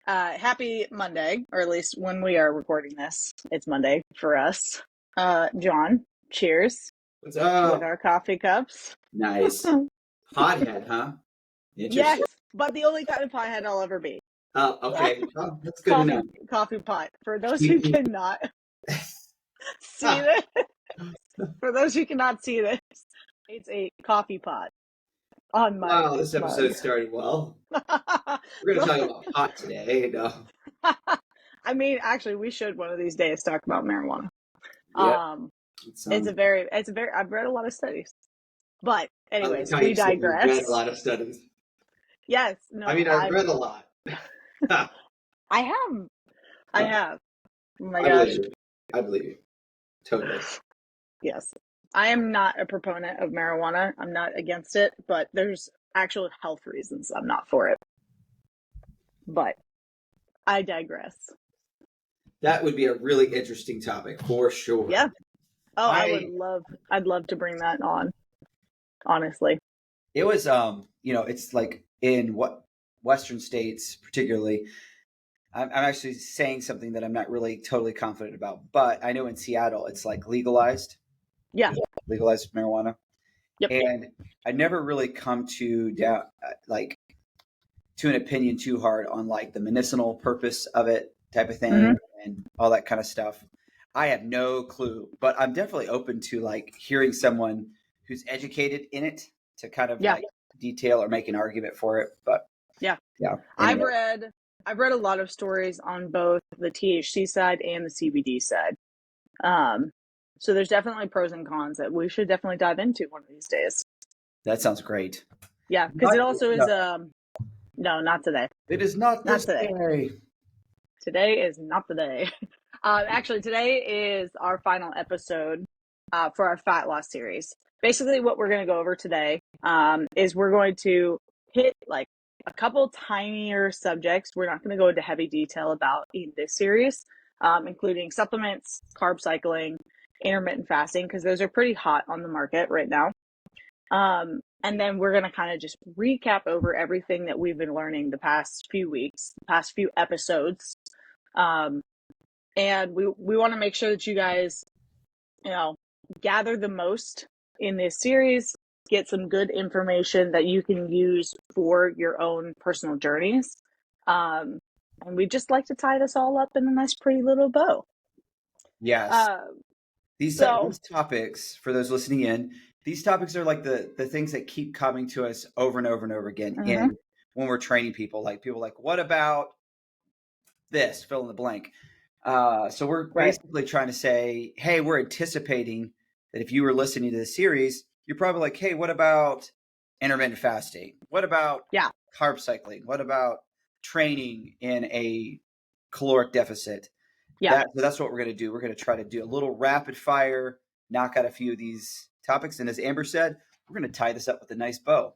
Happy Monday, or at least when we are recording this, it's Monday for us. John, cheers What's with up? our coffee cups. Nice. Hothead, huh? Yes, Interesting. but the only kind of piehead I'll ever be. Oh, okay. Oh, that's good to know. Coffee pot. For those who You- cannot see Ah, this, for those who cannot see this, it's a coffee pot on my wow, this mug. episode started well. We're going to talk about pot today. No. I mean, actually, we should one of these days talk about marijuana. Yep. Um, It it's sounds a very, I've read a lot of studies, but I like anyways, how we you said you read a digress. lot of studies. Yes, I no, mean, I've read a lot. Ha, I have, I no, have. Oh my I gosh, believe you. I believe you. Totally. yes. I am not a proponent of marijuana. I'm not against it, but there's actual health reasons I'm not for it. But I digress. That would be a really interesting topic for sure. Yeah. Oh, I I'd love to bring that on, honestly. It was, it's like in what Western states, particularly. I'm actually saying something that I'm not really totally confident about, but I know in Seattle it's like Yeah. legalized marijuana, Yep. and I never really come to down like to an opinion too hard on like the medicinal purpose of it type of thing Hmm. and all that kind of stuff. I have no clue, but I'm definitely open to like hearing someone who's educated in it to kind of Yeah. like detail or make an argument for it. But Yeah. yeah, I've anyway. read a lot of stories on both the THC side and the CBD side. So there's definitely pros and cons that we should definitely dive into one of these days. That sounds great. Yeah, because it also is No, no, not today. it is not Not this today. day. Today is not the day. Actually, today is our final episode for our fat loss series. Basically, what we're going to go over today is we're going to hit like a couple tinier subjects. We're not going to go into heavy detail about in this series, including supplements, carb cycling, intermittent fasting, because those are pretty hot on the market right now. And then we're going to kind of just recap over everything that we've been learning the past few weeks, past few episodes. And we want to make sure that you guys, gather the most in this series, get some good information that you can use for your own personal journeys. And we just like to tie this all up in a nice, pretty little bow. Yes. These So topics, for those listening in, these topics are like the things that keep coming to us over and over and over again in when we're training people. Like people like, what about this? Fill in the blank. So we're basically trying to say, hey, we're anticipating that if you were listening to the series, you're probably like, hey, what about intermittent fasting? What about carb cycling? What about training in a caloric deficit? Yeah. So that's what we're going to do. We're going to try to do a little rapid fire, knock out a few of these topics. And as Amber said, we're going to tie this up with a nice bow,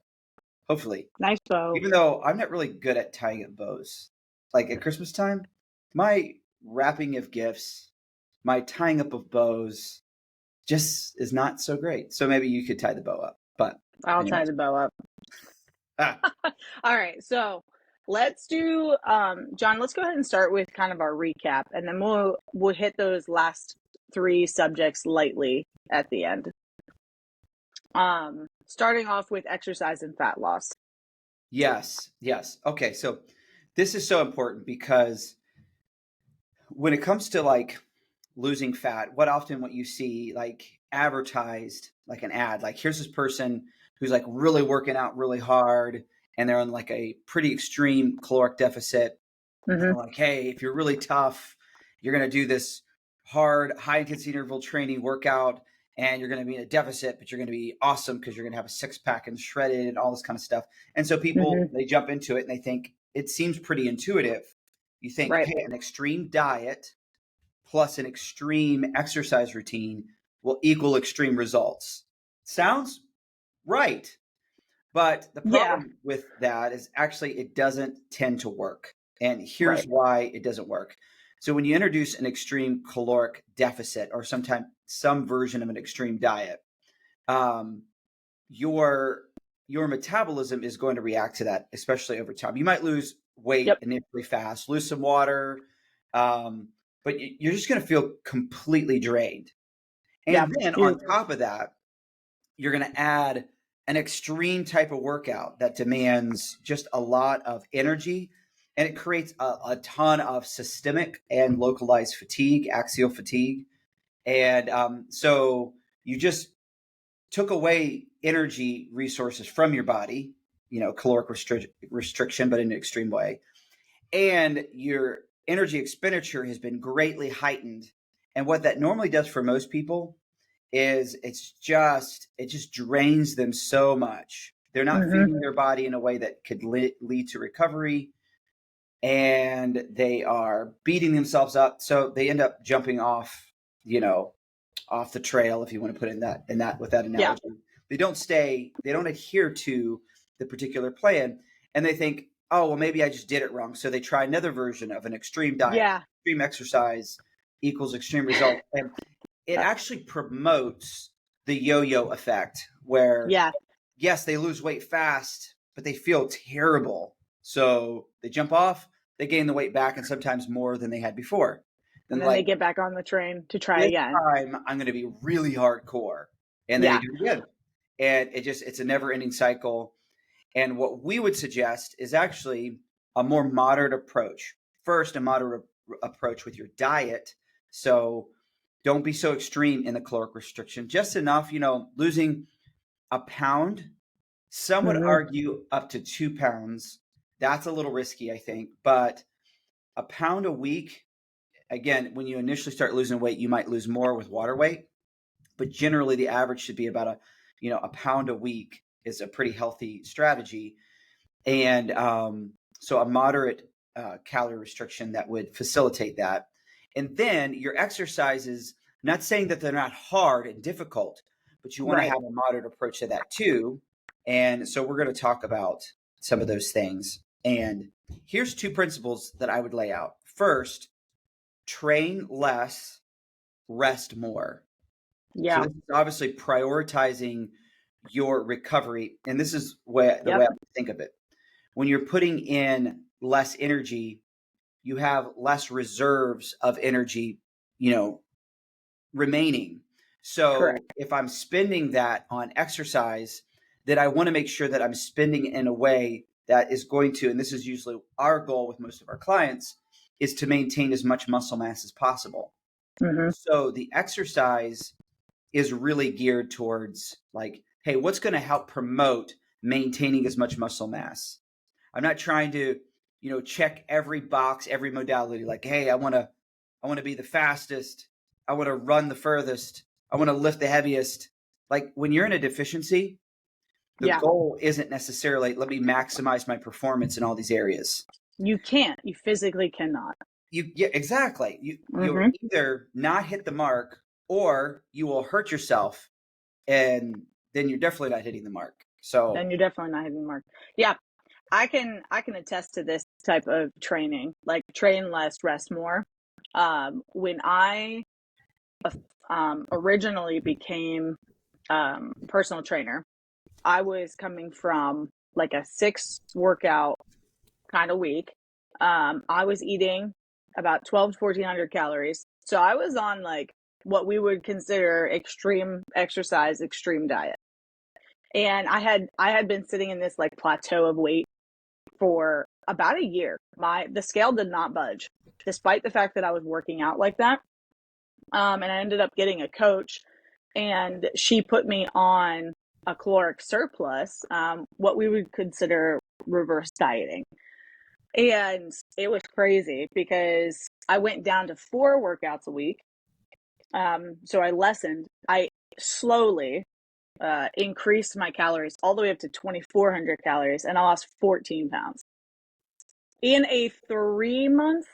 hopefully. Nice bow. Even though I'm not really good at tying up bows. Like at Christmas time, my wrapping of gifts, my tying up of bows just is not so great. So maybe you could tie the bow up. But I'll tie the bow up. All right. So let's do John, let's go ahead and start with kind of our recap, and then we'll hit those last three subjects lightly at the end. Starting off with exercise and fat loss. Yes. Okay, so this is so important because when it comes to like losing fat, what you see like advertised, like an ad, like here's this person who's like really working out really hard and they're on like a pretty extreme caloric deficit. And they're like, hey, if you're really tough, you're going to do this hard, high intensity interval training workout and you're going to be in a deficit, but you're going to be awesome because you're going to have a six pack and shredded and all this kind of stuff. And so people, they jump into it and they think it seems pretty intuitive. You think, hey, an extreme diet plus an extreme exercise routine will equal extreme results. Sounds right. But the problem with that is actually it doesn't tend to work. And here's why it doesn't work. So when you introduce an extreme caloric deficit or sometimes some version of an extreme diet, your metabolism is going to react to that, especially over time. You might lose weight Yep. initially fast, lose some water, but you're just going to feel completely drained. Yeah. And then on top of that, you're going to add an extreme type of workout that demands just a lot of energy, and it creates a ton of systemic and localized fatigue, axial fatigue. And so you just took away energy resources from your body, caloric restriction, but in an extreme way. And your energy expenditure has been greatly heightened. And what that normally does for most people is it just drains them so much. They're not feeding their body in a way that could lead to recovery, and they are beating themselves up. So they end up jumping off the trail, if you want to put it in that with that analogy. Yeah. They don't adhere to the particular plan, and they think, oh, well, maybe I just did it wrong. So they try another version of an extreme diet. Yeah. Extreme exercise equals extreme results. And it actually promotes the yo-yo effect where, yes, they lose weight fast, but they feel terrible. So they jump off, they gain the weight back, and sometimes more than they had before. And then they get back on the train to try again. This time I'm going to be really hardcore. And then they do it again. And it's a never ending cycle. And what we would suggest is actually a more moderate approach. First, a moderate approach with your diet. So don't be so extreme in the caloric restriction. Just enough, losing a pound. Some would argue up to 2 pounds. That's a little risky, I think. But a pound a week, again, when you initially start losing weight, you might lose more with water weight. But generally, the average should be about a pound a week is a pretty healthy strategy. And so a moderate calorie restriction that would facilitate that. And then your exercises, not saying that they're not hard and difficult, but you want to have a moderate approach to that too. And so we're going to talk about some of those things. And here's 2 principles that I would lay out. First, train less, rest more. Yeah. So this is obviously prioritizing your recovery. And this is the way I think of it. When you're putting in less energy, you have less reserves of energy, remaining. So if I'm spending that on exercise, then I want to make sure that I'm spending in a way that is going to, and this is usually our goal with most of our clients, is to maintain as much muscle mass as possible. So the exercise is really geared towards like, hey, what's going to help promote maintaining as much muscle mass? I'm not trying to, check every box, every modality. Like, hey, I want to be the fastest. I want to run the furthest. I want to lift the heaviest. Like when you're in a deficiency, the goal isn't necessarily, let me maximize my performance in all these areas. You can't. You physically cannot. Exactly. You'll either not hit the mark or you will hurt yourself, and then you're definitely not hitting the mark. So then you're definitely not hitting the mark. Yeah. I can attest to this type of training, like train less, rest more. When I originally became personal trainer, I was coming from like a 6 workout kind of week. I was eating about 12 to 1400 calories. So I was on like what we would consider extreme exercise, extreme diet. And I had been sitting in this like plateau of weight for about a year. The scale did not budge, despite the fact that I was working out like that. And I ended up getting a coach, and she put me on a caloric surplus, what we would consider reverse dieting. And it was crazy because I went down to 4 workouts a week. So I lessened. I slowly increased my calories all the way up to 2,400 calories, and I lost 14 pounds in a 4-month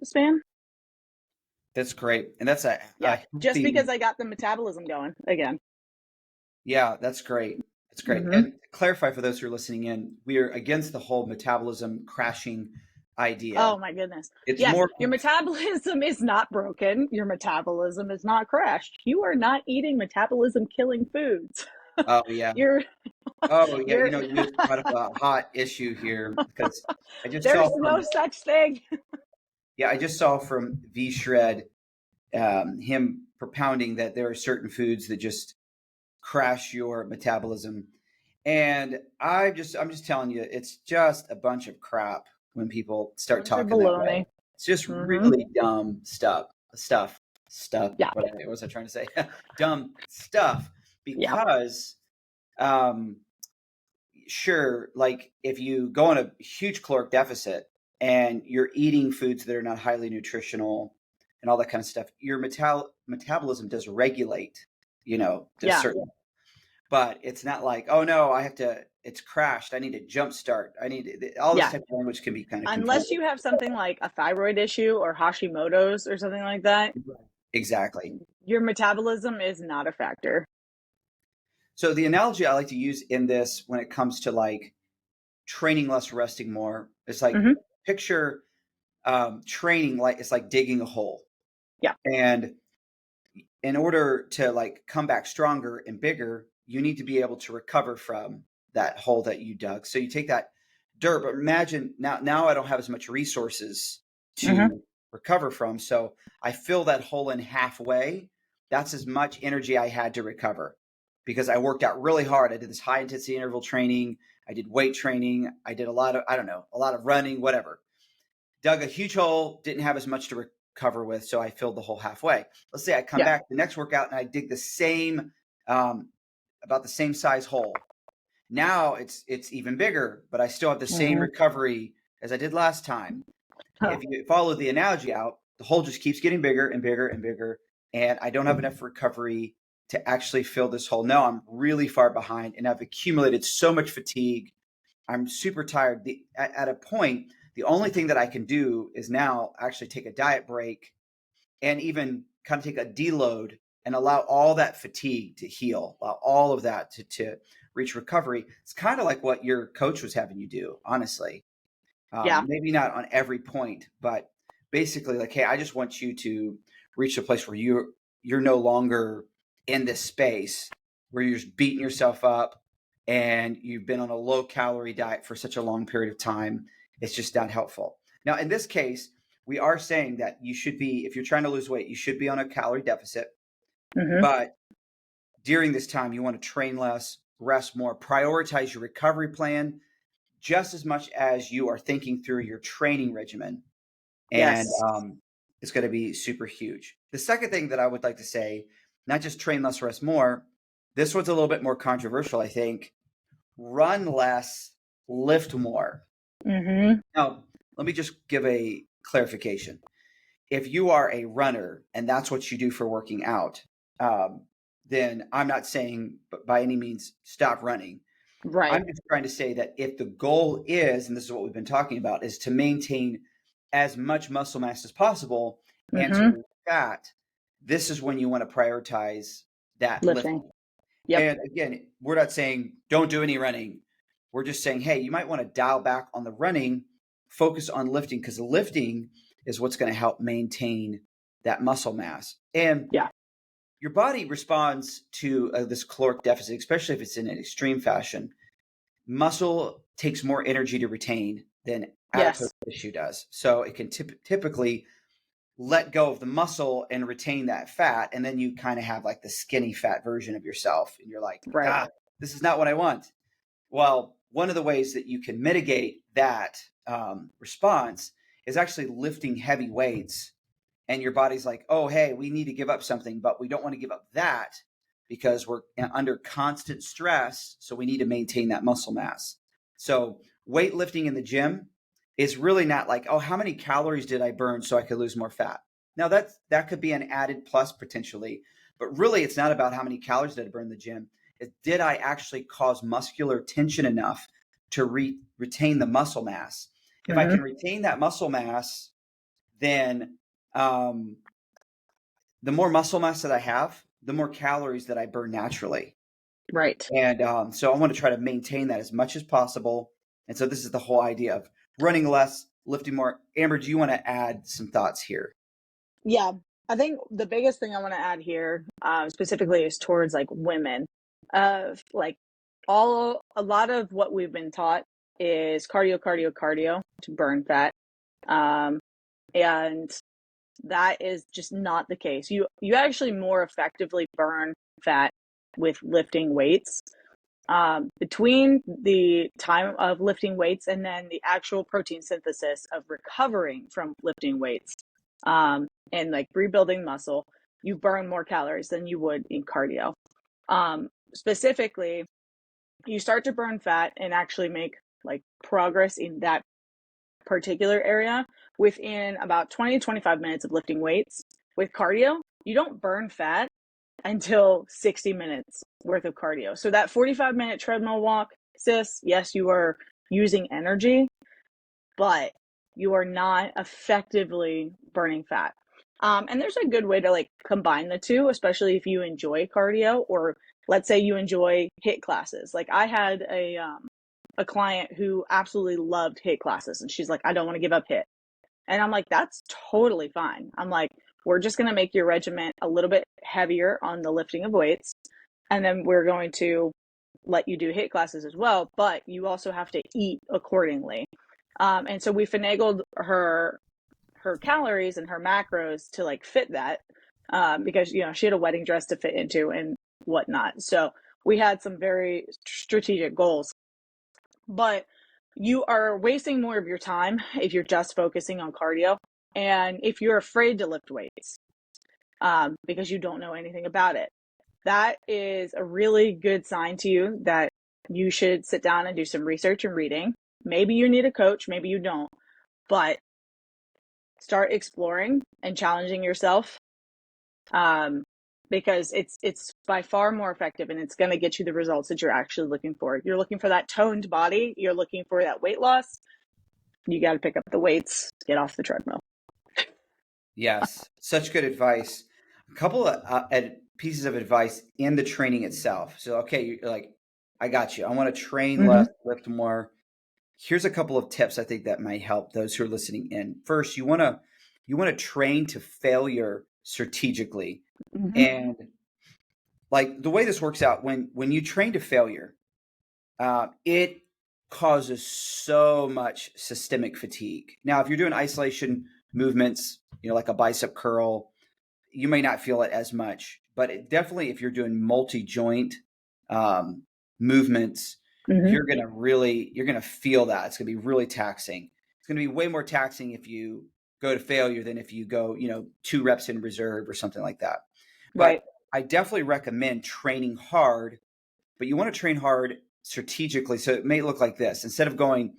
span. That's great. And that's just because I got the metabolism going again. Yeah, that's great. That's great. And to clarify for those who are listening in, we are against the whole metabolism crashing idea. Oh my goodness. It's more your metabolism is not broken. Your metabolism is not crashed. You are not eating metabolism killing foods. Oh yeah. Oh yeah, You're you just brought up a hot issue here because I just saw there's no from such thing. I just saw from V Shred him propounding that there are certain foods that just crash your metabolism. And I'm just telling you, it's just a bunch of crap when people start Bunch of talking that way. baloney. It's just Mm-hmm. really dumb stuff. Yeah. What was I trying to say? Dumb stuff Yeah. because um, sure, like if you go on a huge caloric deficit and you're eating foods that are not highly nutritional and all that kind of stuff, your metabolism does regulate, to a Yeah. certain, but it's not like, oh no, it's crashed. I need a jump start. All this Yeah. type of language can be kind of Unless confusing. you have something like a thyroid issue or Hashimoto's or something like that, Exactly. your metabolism is not a factor. So the analogy I like to use in this when it comes to like training less, resting more, is like Mm-hmm. picture training like it's like digging a hole. Yeah. And in order to like come back stronger and bigger, you need to be able to recover from that hole that you dug. So you take that dirt, but imagine now I don't have as much resources Mm-hmm. to recover from. So I fill that hole in halfway. That's as much energy I had to recover because I worked out really hard. I did this high intensity interval training. I did weight training. I did a lot of running, whatever. Dug a huge hole, didn't have as much to recover with, so I filled the hole halfway. Let's say I come Yeah. back the next workout and I dig the same, about the same size hole. Now it's even bigger, but I still have the same Mm-hmm. recovery as I did last time. Huh. If you follow the analogy out, the hole just keeps getting bigger and bigger and bigger, and I don't have enough recovery to actually fill this hole. No, I'm really far behind, and I've accumulated so much fatigue. I'm super tired. At a point, the only thing that I can do is now actually take a diet break and even kind of take a deload and allow all that fatigue to heal, allow all of that to reach recovery. It's kind of like what your coach was having you do, honestly. Yeah. Maybe not on every point, but basically like, hey, I just want you to reach a place where you're no longer in this space where you're just beating yourself up and you've been on a low calorie diet for such a long period of time. It's just not helpful. Now, in this case, we are saying that you should be, if you're trying to lose weight, you should be on a calorie deficit. Mm-hmm. But during this time, you want to train less, rest more, prioritize your recovery plan just as much as you are thinking through your training regimen. And Yes. it's going to be super huge. The second thing that I would like to say, not just train less, rest more. This one's a little bit more controversial, I think. Run less, lift more. Mm-hmm. Now, let me just give a clarification. If you are a runner and that's what you do for working out, then I'm not saying by any means stop running. Right. I'm just trying to say that if the goal is, and this is what we've been talking about, is to maintain as much muscle mass as possible and to Mm-hmm. lose fat, this is when you want to prioritize that Lifting. lifting. Yep. And again, we're not saying don't do any running. We're just saying, hey, you might want to dial back on the running, focus on lifting, because lifting is what's going to help maintain that muscle mass. And Yeah. your body responds to this caloric deficit, especially if it's in an extreme fashion. Muscle takes more energy to retain than adipose Yes. tissue does. So it can typically let go of the muscle and retain that fat. And then you kind of have like the skinny fat version of yourself. And you're like, Right. this is not what I want. Well, one of the ways that you can mitigate that response is actually lifting heavy weights. And your body's like, oh, hey, we need to give up something, but we don't want to give up that because we're under constant stress. So we need to maintain that muscle mass. So weightlifting in the gym is really not like, oh, how many calories did I burn so I could lose more fat? Now that could be an added plus potentially, but really it's not about how many calories did I burn in the gym. It's did I actually cause muscular tension enough to retain the muscle mass? If I Mm-hmm. can retain that muscle mass, then the more muscle mass that I have, the more calories that I burn naturally. Right. And so I want to try to maintain that as much as possible. And so this is the whole idea of running less, lifting more. Amber, do you want to add some thoughts here? Yeah. I think the biggest thing I want to add here, specifically, is towards like women, of like a lot of what we've been taught is cardio, cardio, cardio to burn fat. And that is just not the case. You actually more effectively burn fat with lifting weights. Between the time of lifting weights and then the actual protein synthesis of recovering from lifting weights, and like rebuilding muscle, you burn more calories than you would in cardio. Specifically, you start to burn fat and actually make like progress in that particular area within about 20 to 25 minutes of lifting weights. With cardio, you don't burn fat until 60 minutes worth of cardio. So that 45-minute treadmill walk, sis, yes, you are using energy, but you are not effectively burning fat. And there's a good way to like combine the two, especially if you enjoy cardio, or let's say you enjoy HIIT classes. Like I had a client who absolutely loved HIIT classes, and she's like, I don't want to give up HIIT. And I'm like, that's totally fine. I'm like, we're just going to make your regimen a little bit heavier on the lifting of weights. And then we're going to let you do HIIT classes as well, but you also have to eat accordingly. And so we finagled her calories and her macros to like fit that, because, you know, she had a wedding dress to fit into and whatnot. So we had some very strategic goals, but you are wasting more of your time if you're just focusing on cardio. And if you're afraid to lift weights, because you don't know anything about it, that is a really good sign to you that you should sit down and do some research and reading. Maybe you need a coach, maybe you don't, but start exploring and challenging yourself, because it's by far more effective, and it's going to get you the results that you're actually looking for. You're looking for that toned body, you're looking for that weight loss, you got to pick up the weights, get off the treadmill. Yes, such good advice. A couple of pieces of advice in the training itself. So, okay, you're like, I got you. I want to train less, lift more. Here's a couple of tips I think that might help those who are listening in. First, you want to train to failure strategically. And like the way this works out, when you train to failure, it causes so much systemic fatigue. Now, if you're doing isolation movements, you know, like a bicep curl, you may not feel it as much, but it definitely, if you're doing multi-joint movements, you're going to feel that. It's going to be really taxing. It's going to be way more taxing if you go to failure than if you go, 2 reps in reserve or something like that. Right. But I definitely recommend training hard, but you want to train hard strategically. So it may look like this. Instead of going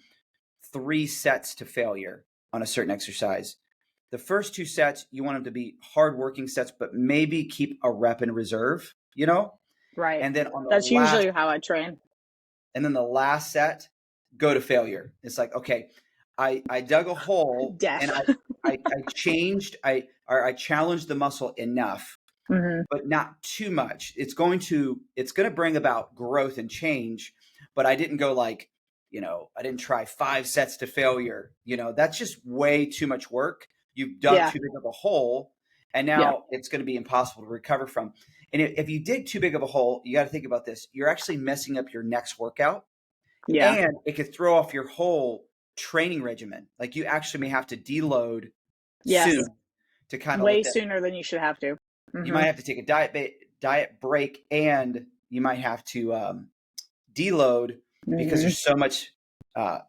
3 sets to failure on a certain exercise, the first 2 sets, you want them to be hard working sets, but maybe keep a rep in reserve, Right. And then on That's usually how I train. And then the last set, go to failure. It's like, okay, I dug a hole Death. and I challenged the muscle enough, but not too much. It's going to bring about growth and change, but I didn't go like, I didn't try 5 sets to failure. That's just way too much work. You've dug too big of a hole, and now it's going to be impossible to recover from. And if you dig too big of a hole, you got to think about this. You're actually messing up your next workout. Yeah. And it could throw off your whole training regimen. Like you actually may have to deload soon to kind of way sooner than you should have to. You might have to take a diet break, and you might have to deload because there's so much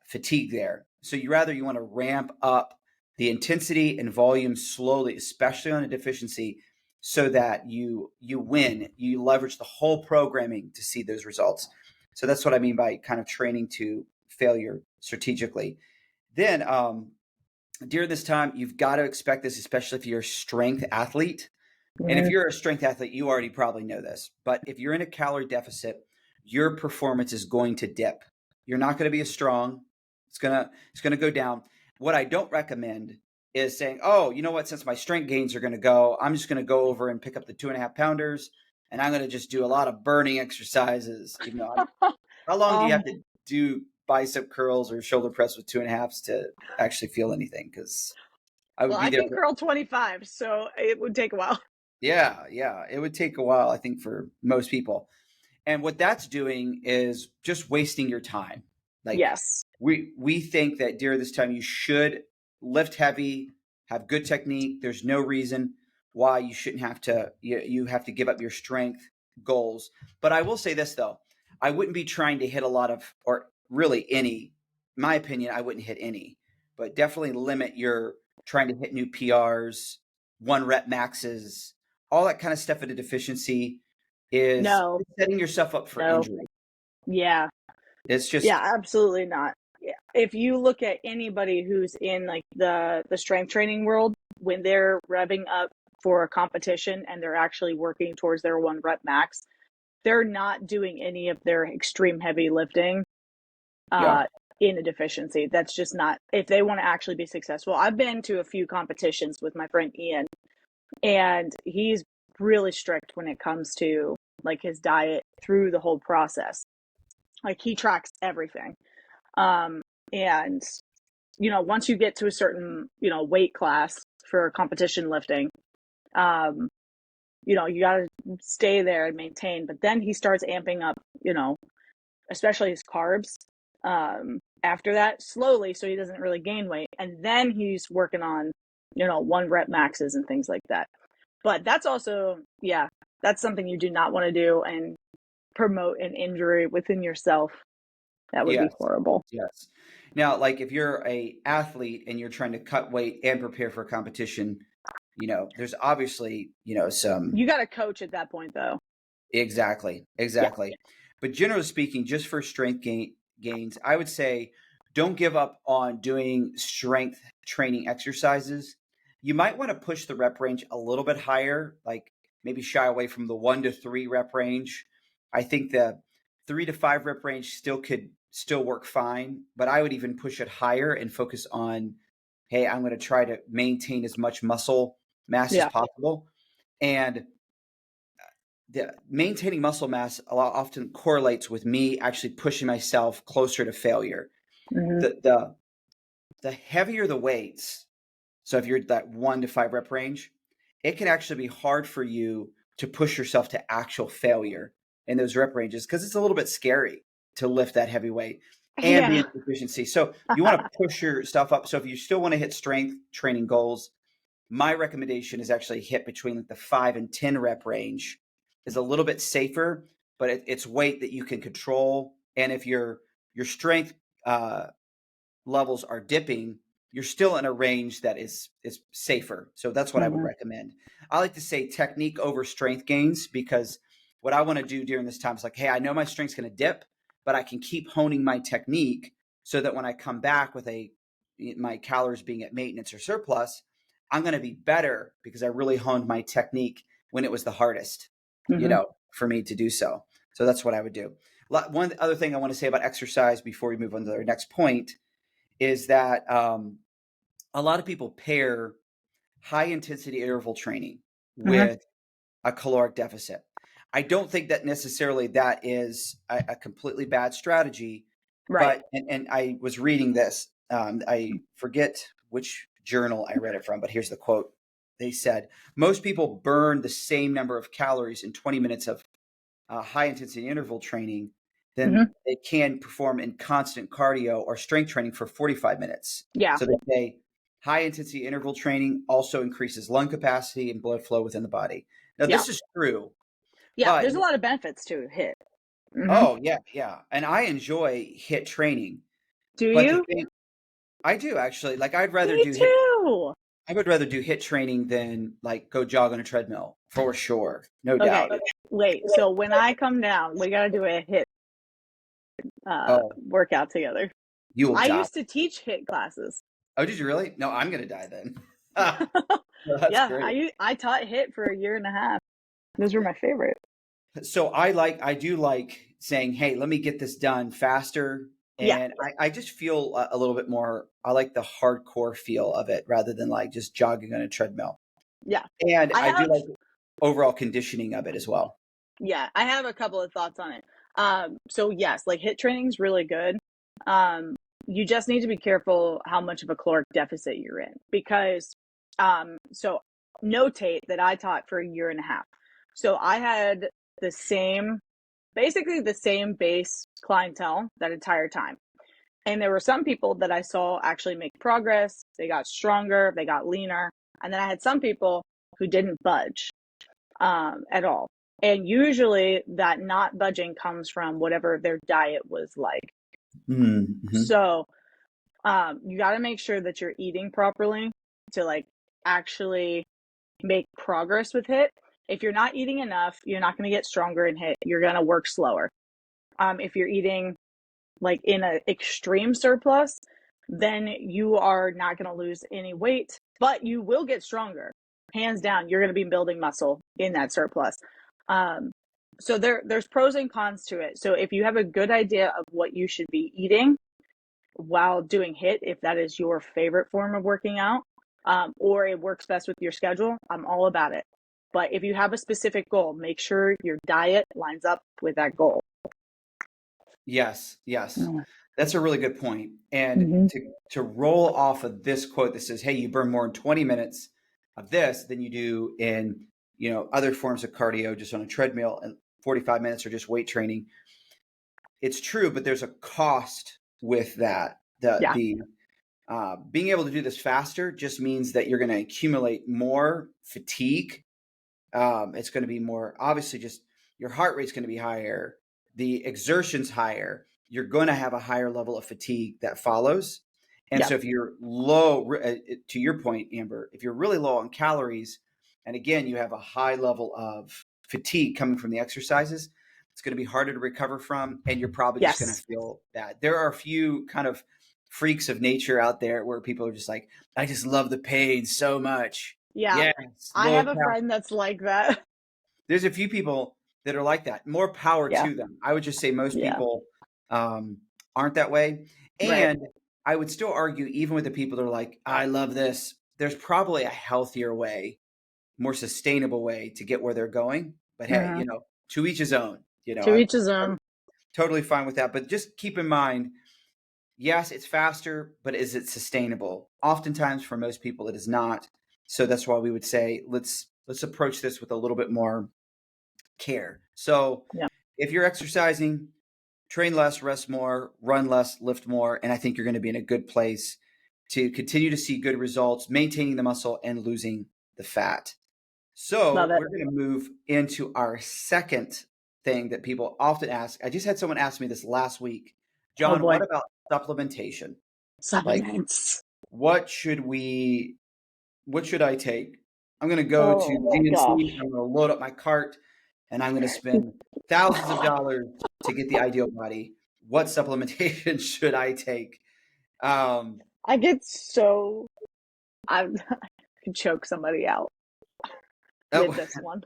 fatigue there. So you want to ramp up the intensity and volume slowly, especially on a deficiency, so that you win. You leverage the whole programming to see those results. So that's what I mean by kind of training to failure strategically. Then during this time, you've got to expect this, especially if you're a strength athlete. And if you're a strength athlete, you already probably know this. But if you're in a calorie deficit, your performance is going to dip. You're not going to be as strong. It's gonna go down. What I don't recommend is saying, oh, you know what, since my strength gains are going to go, I'm just going to go over and pick up the 2.5 pounders, and I'm going to just do a lot of burning exercises. How long do you have to do bicep curls or shoulder press with 2.5s to actually feel anything? Because I can curl 25, so it would take a while. Yeah, it would take a while, I think, for most people. And what that's doing is just wasting your time. Like Yes. we think that during this time you should lift heavy, have good technique. There's no reason why you shouldn't have to you have to give up your strength goals. But I will say this though, I wouldn't be trying to hit a lot of, or really any, in my opinion, I wouldn't hit any, but definitely limit your trying to hit new PRs, 1 rep maxes, all that kind of stuff at a deficiency is No. setting yourself up for No. injury. Yeah. It's Yeah, just, absolutely not. Yeah. If you look at anybody who's in like the strength training world, when they're revving up for a competition and they're actually working towards their 1 rep max, they're not doing any of their extreme heavy lifting yeah, uh, in a deficiency. That's just not, if they want to actually be successful. I've been to a few competitions with my friend Ian, and he's really strict when it comes to like his diet through the whole process. Like he tracks everything. And once you get to a certain, weight class for competition lifting, um, you got to stay there and maintain. But then he starts amping up, especially his carbs after that slowly so he doesn't really gain weight. And then he's working on, 1 rep maxes and things like that. But that's also, yeah, that's something you do not want to do and promote an injury within yourself. That would be yes, horrible. yes. Now, like if you're a athlete and you're trying to cut weight and prepare for a competition, there's obviously, some. You got to coach at that point, though. Exactly, Yeah. exactly. But generally speaking, just for strength gains, I would say don't give up on doing strength training exercises. You might want to push the rep range a little bit higher, like maybe shy away from the 1 to 3 rep range. I think the 3 to 5 rep range could still work fine, but I would even push it higher and focus on, hey, I'm going to try to maintain as much muscle mass as Yeah. possible. And the maintaining muscle mass a lot often correlates with me actually pushing myself closer to failure. Mm-hmm. The heavier the weights, so if you're that 1 to 5 rep range, it can actually be hard for you to push yourself to actual failure in those rep ranges because it's a little bit scary to lift that heavy weight and be Yeah. in efficiency. So you want to push yourself up. So if you still want to hit strength training goals, my recommendation is actually hit between like the 5 and 10 rep range is a little bit safer, but it's weight that you can control. And if your strength uh, levels are dipping, you're still in a range that is safer. So that's what I would Mm-hmm. recommend. I like to say technique over strength gains because what I want to do during this time is like, hey, I know my strength's going to dip, but I can keep honing my technique so that when I come back with my calories being at maintenance or surplus, I'm going to be better because I really honed my technique when it was the hardest, Mm-hmm. for me to do so. So that's what I would do. One other thing I want to say about exercise before we move on to our next point is that a lot of people pair high intensity interval training Mm-hmm. with a caloric deficit. I don't think that necessarily that is a completely bad strategy, Right. but and I was reading this. I forget which journal I read it from, but here's the quote. They said most people burn the same number of calories in 20 minutes of high intensity interval training than Mm-hmm. they can perform in constant cardio or strength training for 45 minutes. Yeah. So they say high intensity interval training also increases lung capacity and blood flow within the body. Now, Yeah. this is true, Yeah. but There's a lot of benefits to hit. Mm-hmm. oh, yeah, yeah. And I enjoy hit training. Do But the you? thing I do actually, like Me too. I would rather do hit training than like go jog on a treadmill for sure. No Okay. doubt. Wait. So when I come down, we got to do a hit Oh, workout together. you will I die. used to teach hit classes. Oh, did you really? No, I'm gonna die then. No, that's Yeah, great. I taught hit for a year and a half. Those were my favorite. So I do like saying, hey, let me get this done faster. Yeah, And I just feel a little bit more, I like the hardcore feel of it rather than like just jogging on a treadmill. yeah. And I I do have like overall conditioning of it as well. Yeah, I have a couple of thoughts on it. So yes, like hit training is really good. Um, you just need to be careful how much of a caloric deficit you're in because so notate that I taught for a year and a half. So I had the same basically the same base clientele that entire time. And there were some people that I saw actually make progress. They got stronger, they got leaner. And then I had some people who didn't budge at all. And usually that not budging comes from whatever their diet was like. Mm-hmm. So you got to make sure that you're eating properly to like actually make progress with HIIT. If you're not eating enough, you're not going to get stronger in HIIT. You're going to work slower. If you're eating like in an extreme surplus, then you are not going to lose any weight, but you will get stronger. Hands down, you're going to be building muscle in that surplus. So there's pros and cons to it. So if you have a good idea of what you should be eating while doing HIIT, if that is your favorite form of working out, or it works best with your schedule, I'm all about it. But if you have a specific goal, make sure your diet lines up with that goal. Yes, yes. That's a really good point. And Mm-hmm. to roll off of this quote that says, hey, you burn more in 20 minutes of this than you do in, other forms of cardio, just on a treadmill, and 45 minutes or just weight training. It's true, but there's a cost with that. Being able to do this faster just means that you're going to accumulate more fatigue. It's going to be more, obviously, just your heart rate's going to be higher. The exertion's higher. You're going to have a higher level of fatigue that follows. And so if you're low, to your point, Amber, if you're really low on calories, and again, you have a high level of fatigue coming from the exercises, it's going to be harder to recover from, and you're probably just going to feel bad. There are a few kind of freaks of nature out there where people are just like, I just love the pain so much. Yeah. Yes, I have a friend that's like that. There's a few people that are like that. More power to them. I would just say most people aren't that way. And I would still argue, even with the people that are like, I love this, there's probably a healthier way, more sustainable way to get where they're going. But hey, to each his own. To each his own. Totally fine with that. But just keep in mind, yes, it's faster, but is it sustainable? Oftentimes for most people, it is not. So that's why we would say, let's approach this with a little bit more care. So if you're exercising, train less, rest more, run less, lift more, and I think you're going to be in a good place to continue to see good results, maintaining the muscle and losing the fat. So we're going to move into our second thing that people often ask. I just had someone ask me this last week. John, what about supplementation? Supplements. What should I take? I'm going to go to GNC. I'm going to load up my cart, and I'm going to spend thousands of dollars to get the ideal body. What supplementation should I take? I get so I could choke somebody out with this one.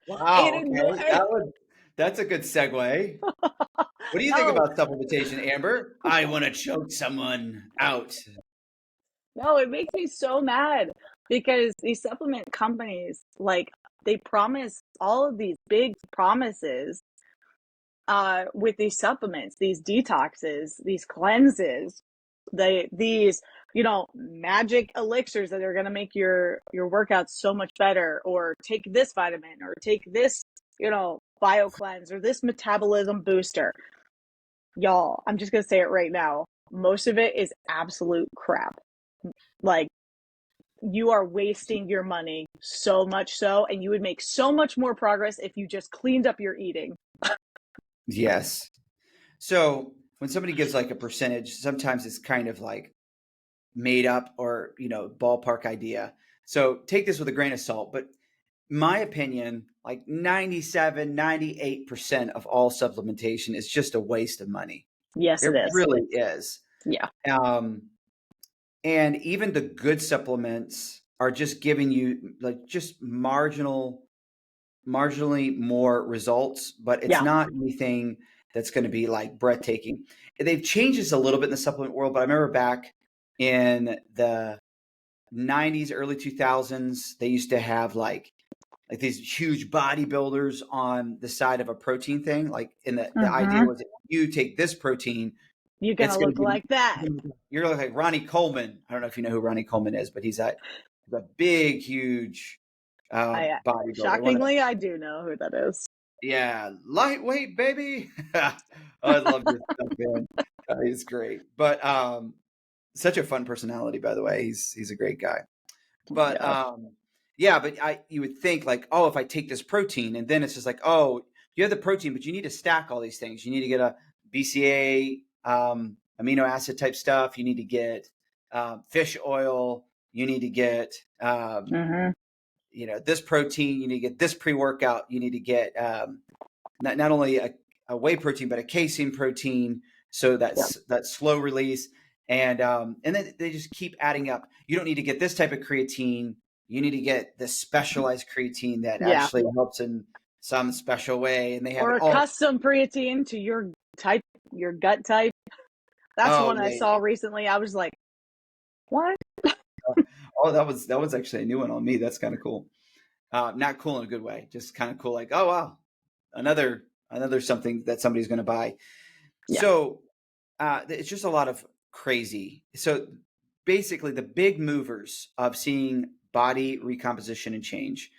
Wow. Okay. That's a good segue. What do you think about supplementation, Amber? I want to choke someone out. No, it makes me so mad because these supplement companies, like, they promise all of these big promises with these supplements, these detoxes, these cleanses, these magic elixirs that are going to make your workouts so much better, or take this vitamin, or take this bio cleanse, or this metabolism booster. Y'all, I'm just going to say it right now. Most of it is absolute crap. Like, you are wasting your money so much so, and you would make so much more progress if you just cleaned up your eating. Yes. So when somebody gives like a percentage, sometimes it's kind of like made up or, ballpark idea. So take this with a grain of salt. But my opinion, like 97, 98% of all supplementation is just a waste of money. Yes, it is. It really is. Yeah. And even the good supplements are just giving you like just marginally more results, but it's not anything that's going to be like breathtaking. They've changed this a little bit in the supplement world, but I remember back in the 90s, early 2000s, they used to have like these huge bodybuilders on the side of a protein thing. And the idea was that you take this protein, you're going to look like that. You're looking like Ronnie Coleman. I don't know if you know who Ronnie Coleman is, but he's a big, huge bodybuilder. Shockingly, I do know who that is. Yeah, lightweight, baby. I love this stuff, man. He's great, but such a fun personality, by the way. He's a great guy. But Yeah. yeah, but you would think like, oh, if I take this protein, and then it's just like, oh, you have the protein, but you need to stack all these things. You need to get a BCA, amino acid type stuff. You need to get fish oil. You need to get Mm-hmm. this protein. You need to get this pre workout. You need to get not only a whey protein, but a casein protein. So Yeah. that's that slow release. And then they just keep adding up. You don't need to get this type of creatine. You need to get this specialized creatine that Yeah. actually helps in some special way. And they have Or it a all. custom creatine to your type, your gut type. That's Oh one I yeah, saw recently. I was like, what? yeah. Oh, that was actually a new one on me. That's kind of cool. Not cool in a good way. Just kind of cool. Like, oh wow, another something that somebody's going to buy. Yeah. So it's just a lot of crazy. So basically, the big movers of seeing body recomposition and change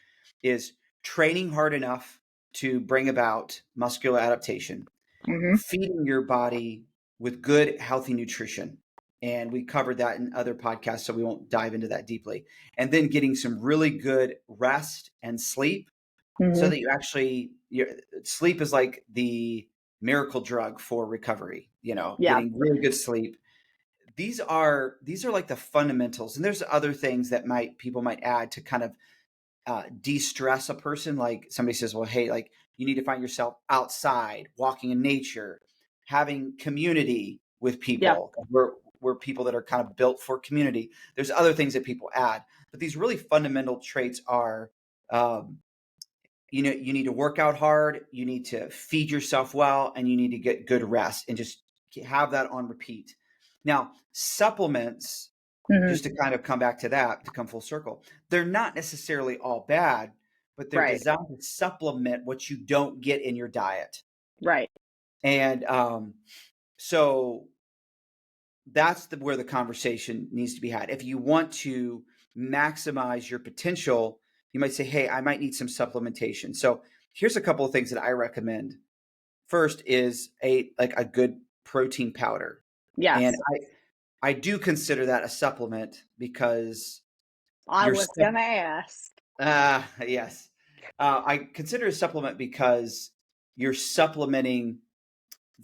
is training hard enough to bring about muscular adaptation, Mm-hmm. feeding your body with good, healthy nutrition. And we covered that in other podcasts, so we won't dive into that deeply. And then getting some really good rest and sleep so Mm-hmm. that you actually, your sleep is like the miracle drug for recovery, Yeah. getting really good sleep. These are like the fundamentals. And there's other things that people might add to kind of de-stress a person. Like somebody says, well, hey, like you need to find yourself outside, walking in nature, having community with Yeah. people. We're people that are kind of built for community. There's other things that people add, but these really fundamental traits are, um, you need to work out hard, you need to feed yourself well, and you need to get good rest and just have that on repeat. Now, supplements, Mm-hmm. just to kind of come back to that, to come full circle, they're not necessarily all bad, but they're Right. designed to supplement what you don't get in your diet. Right. And so that's where the conversation needs to be had. If you want to maximize your potential, you might say, hey, I might need some supplementation. So here's a couple of things that I recommend. First is a good protein powder. And Yes. I do consider that a supplement because I you're was gonna ask. yes. I consider it a supplement because you're supplementing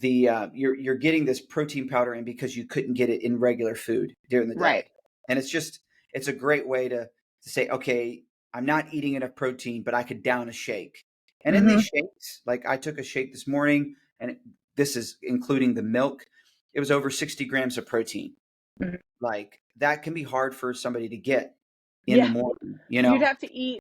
you're getting this protein powder in because you couldn't get it in regular food during the Right. day. And it's a great way to say, okay, I'm not eating enough protein, but I could down a shake. And in Mm-hmm. these shakes, like I took a shake this morning, and this is including the milk, it was over 60 grams of protein. Mm-hmm. Like that can be hard for somebody to get in the Yeah. morning, You'd have to eat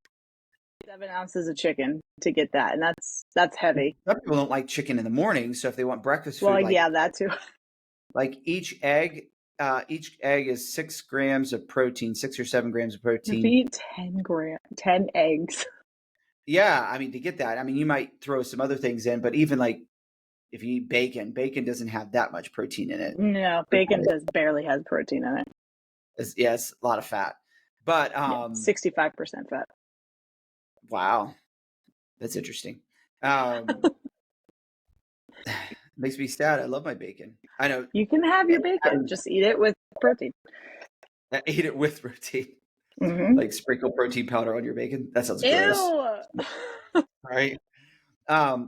7 ounces of chicken to get that, and that's heavy. Some people don't like chicken in the morning, so if they want breakfast Well, food, like yeah, that too. each egg is 6 grams of protein, 6 or 7 grams of If you protein. eat 10 eggs. Yeah, I mean to get that, I mean you might throw some other things in, but even like if you eat bacon doesn't have that much protein in it. No, bacon does barely has protein in it. It's a lot of fat. But Yeah, 65% fat. wow, that's interesting. Um, makes me sad. I love my bacon. I know. You can have your bacon, just eat it with protein. I eat it with protein. Mm-hmm. Like sprinkle protein powder on your bacon. That sounds gross, Ew. right?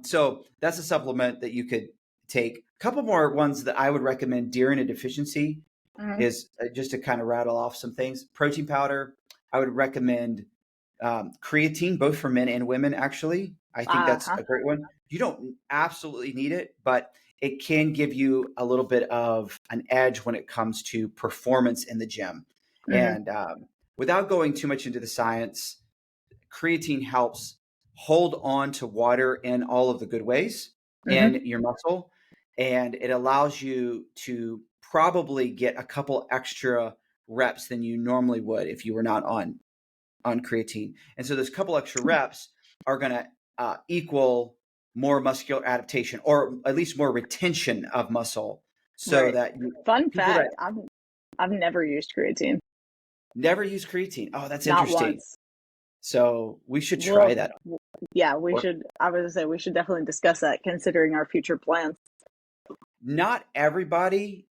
So that's a supplement that you could take. A couple more ones that I would recommend during a deficiency Mm-hmm. is just to kind of rattle off some things. Protein powder. I would recommend creatine, both for men and women. Actually, I think that's Uh-huh. a great one. You don't absolutely need it, but it can give you a little bit of an edge when it comes to performance in the gym. Mm-hmm. And without going too much into the science, creatine helps hold on to water in all of the good ways Mm-hmm. in your muscle. And it allows you to probably get a couple extra reps than you normally would if you were not on creatine. And so those couple extra reps are going to equal more muscular adaptation, or at least more retention of muscle, so Right. that Fun people that fact, I've never used creatine. never use creatine. Oh, that's Not interesting. once. So we should try Well, that. yeah, we Or should. I was gonna say we should definitely discuss that, considering our future plans. not everybody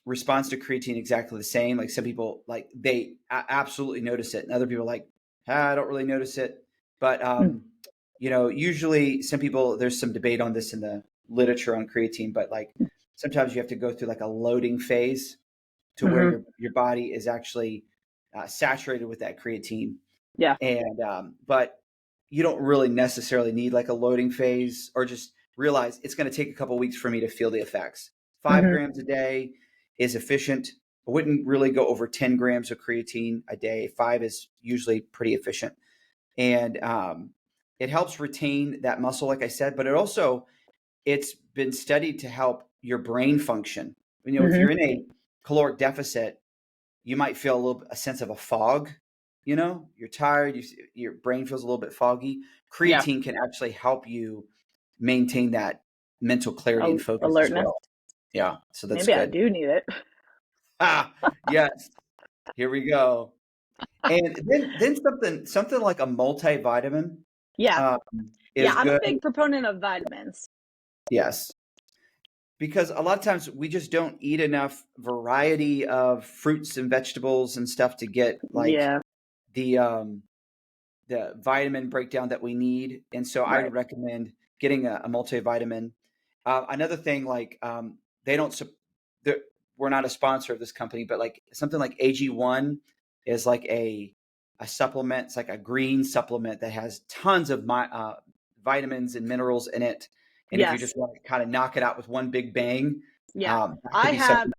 responds to creatine exactly the same. Like some people, like they absolutely notice it, and other people are like, I don't really notice it. But Mm. usually some people, there's some debate on this in the literature on creatine, but like sometimes you have to go through like a loading phase to where Mm-hmm. your body is actually saturated with that creatine. Yeah. And but you don't really necessarily need like a loading phase, or just realize it's going to take a couple weeks for me to feel the effects. 5 grams a day is efficient. I wouldn't really go over 10 grams of creatine a day. 5 is usually pretty efficient, and it helps retain that muscle, like I said. But it's been studied to help your brain function. If Mm-hmm. you're in a caloric deficit, you might feel a sense of a fog. You're tired. Your brain feels a little bit foggy. Yeah. Creatine can actually help you maintain that mental clarity and focus as Alertness. well. Yeah, so that's Maybe I good. do need it. Ah, yes. Here we go. And then something like a multivitamin Yeah. um, Yeah. is I'm a good. big proponent of vitamins. Yes, because a lot of times we just don't eat enough variety of fruits and vegetables and stuff to get like Yeah. the the vitamin breakdown that we need. And so I Right. would recommend getting a multivitamin. Another thing, like they don't, they're- we're not a sponsor of this company, but like something like AG1 is like a supplement. It's like a green supplement that has tons of vitamins and minerals in it. And if you Yes. just want to kind of knock it out with one big bang, Yeah. that could I be have. something.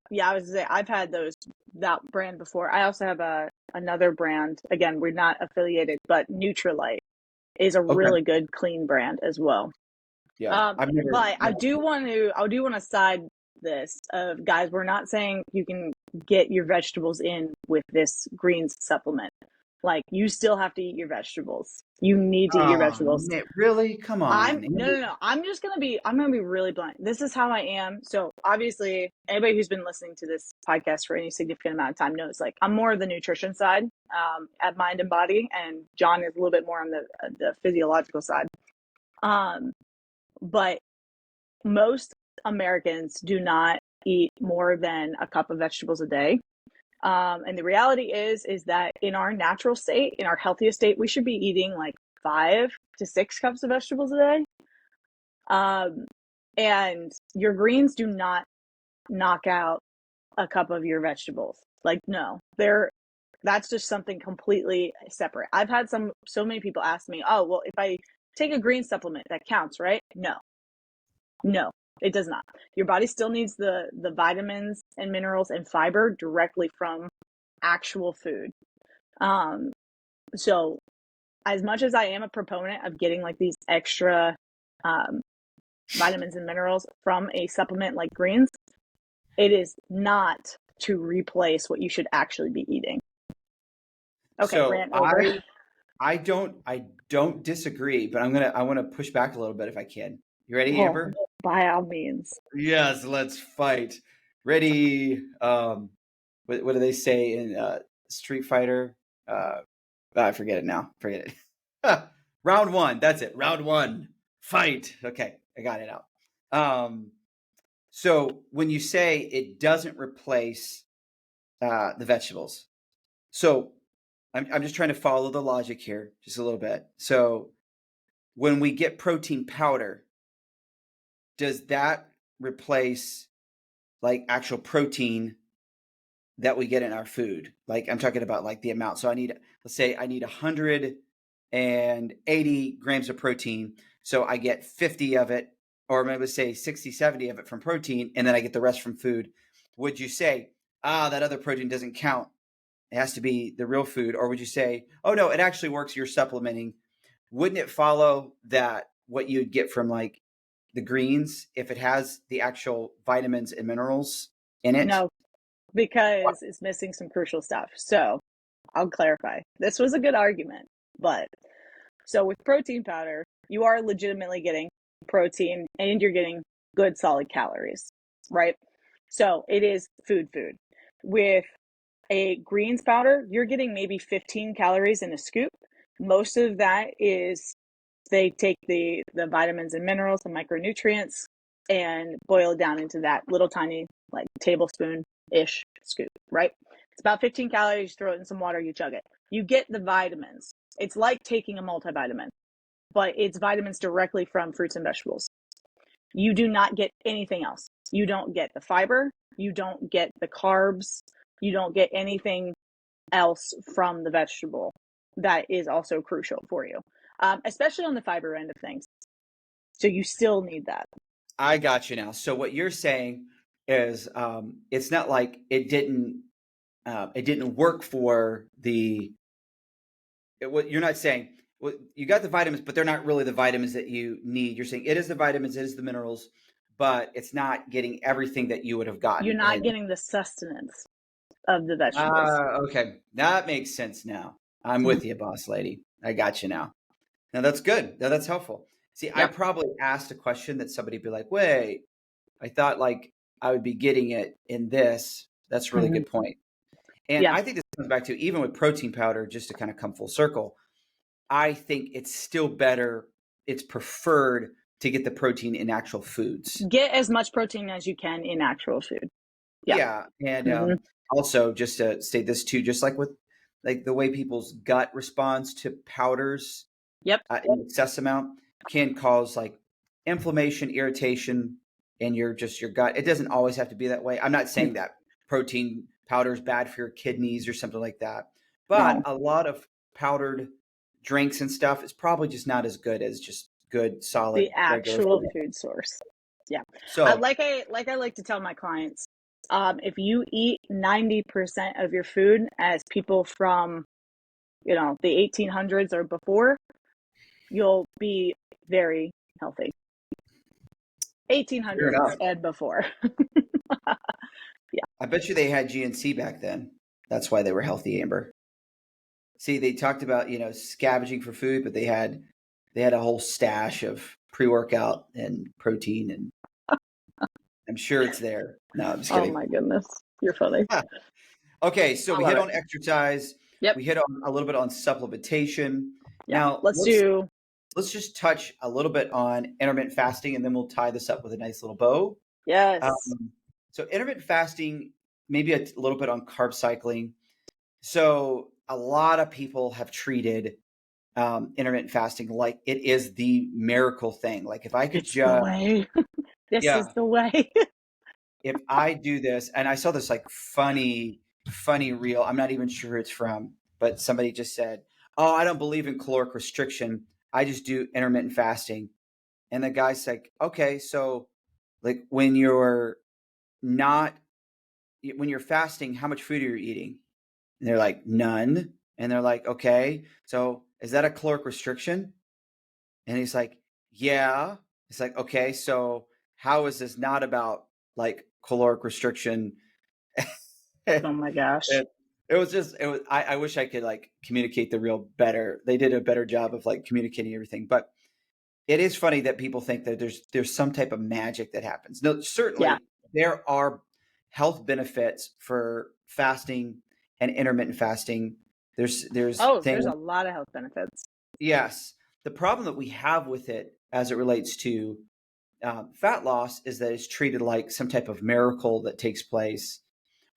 Yeah. I was gonna say I've had that brand before. I also have another brand. Again, we're not affiliated, but Nutrilite is a Okay. really good clean brand as well. Yeah. I've But I never. do want to side this of guys. We're not saying you can get your vegetables in with this greens supplement. Like you still have to eat your vegetables. You need to eat your Oh, vegetables. really? Come on. No. I'm gonna be really blunt. This is how I am. So obviously, anybody who's been listening to this podcast for any significant amount of time knows, like, I'm more of the nutrition side, at Mind and Body, and John is a little bit more on the physiological side. Um, but most Americans do not eat more than a cup of vegetables a day. And the reality is that in our natural state, in our healthiest state, we should be eating like 5 to 6 cups of vegetables a day. And your greens do not knock out a cup of your vegetables. Like, no, that's just something completely separate. I've had so many people ask me, oh, well, if I take a green supplement, that counts, right? No, it does not. Your body still needs the vitamins and minerals and fiber directly from actual food. Um, so as much as I am a proponent of getting like these extra um, vitamins and minerals from a supplement like greens, it is not to replace what you should actually be eating. Okay, So rant over. I don't disagree, but I want to push back a little bit if I can. You ready, Oh, Amber? by all means. Yes, let's fight. Ready? What do they say in Street Fighter? I forget it now. Forget it. Round one. That's it. Round one. Fight. Okay, I got it out. Um, so when you say it doesn't replace the vegetables, so I'm just trying to follow the logic here just a little bit. So when we get protein powder, does that replace like actual protein that we get in our food? Like I'm talking about like the amount. So let's say I need 180 grams of protein. So I get 50 of it, or maybe say 60, 70 of it from protein, and then I get the rest from food. Would you say, that other protein doesn't count? It has to be the real food. Or would you say, oh no, it actually works. You're supplementing. Wouldn't it follow that what you'd get from like the greens, if it has the actual vitamins and minerals in it? No, because it's missing some crucial stuff. So I'll clarify. This was a good argument, but so with protein powder, you are legitimately getting protein and you're getting good solid calories, right? So it is food. With a greens powder, you're getting maybe 15 calories in a scoop. Most of that is they take the vitamins and minerals and micronutrients and boil it down into that little tiny like tablespoon-ish scoop, right? It's about 15 calories, you throw it in some water, you chug it. You get the vitamins. It's like taking a multivitamin, but it's vitamins directly from fruits and vegetables. You do not get anything else. You don't get the fiber, you don't get the carbs, you don't get anything else from the vegetable that is also crucial for you, especially on the fiber end of things. So you still need that. I got you now. So what you're saying is, it's not like it didn't work for what you're not saying. Well, you got the vitamins, but they're not really the vitamins that you need. You're saying it is the vitamins, it is the minerals, but it's not getting everything that you would have gotten. You're not getting the sustenance of the vegetables. Okay, that makes sense now. I'm with you, boss lady. I got you now. Now that's good. Now that's helpful. See, I Yep. probably asked a question that somebody'd be like, wait, I thought like I would be getting it in this. That's a really good point. And Yeah. I think this comes back to even with protein powder, just to kind of come full circle, I think it's still better. It's preferred to get the protein in actual foods. Get as much protein as you can in actual food. Yeah. Yeah. And Mhm. also, just to state this too, just like with like the way people's gut responds to powders Yep. in excess amount can cause like inflammation, irritation in your gut. It doesn't always have to be that way. I'm not saying that protein powder is bad for your kidneys or something like that, but No. a lot of powdered drinks and stuff is probably just not as good as just good, solid, The regular actual food. food source. Yeah. So, I like to tell my clients, if you eat 90% of your food as people from, the 1800s or before, you'll be very healthy. fair 1800s enough. and before. Yeah. I bet you they had GNC back then. That's why they were healthy, Amber. See, they talked about, scavenging for food, but they had a whole stash of pre-workout and protein, and I'm sure it's there. No, I'm just Oh kidding. my goodness. You're funny. Okay, so I we love hit it. on exercise. Yep. We hit on a little bit on supplementation. Yeah. Now let's just touch a little bit on intermittent fasting, and then we'll tie this up with a nice little bow. Yes. Um, so intermittent fasting, maybe a little bit on carb cycling. So a lot of people have treated intermittent fasting like it is the miracle thing. Like if I could It's the just, way. This is yeah, the way. if I do this, and I saw this like funny reel. I'm not even sure who it's from, but somebody just said, "Oh, I don't believe in caloric restriction. I just do intermittent fasting." And the guy's like, "Okay, so like not when you're fasting, how much food are you eating?" And they're like, "None." And they're like, "Okay, so is that a caloric restriction?" And he's like, "Yeah." It's like, "Okay, so how is this not about like caloric restriction?" Oh my gosh. it, I wish I could like communicate the real better. They did a better job of like communicating everything. But it is funny that people think that there's some type of magic that happens. No, Yeah. certainly there are health benefits for fasting and intermittent fasting. There's Oh, things. there's a lot of health benefits. Yes. The problem that we have with it as it relates to fat loss is that it's treated like some type of miracle that takes place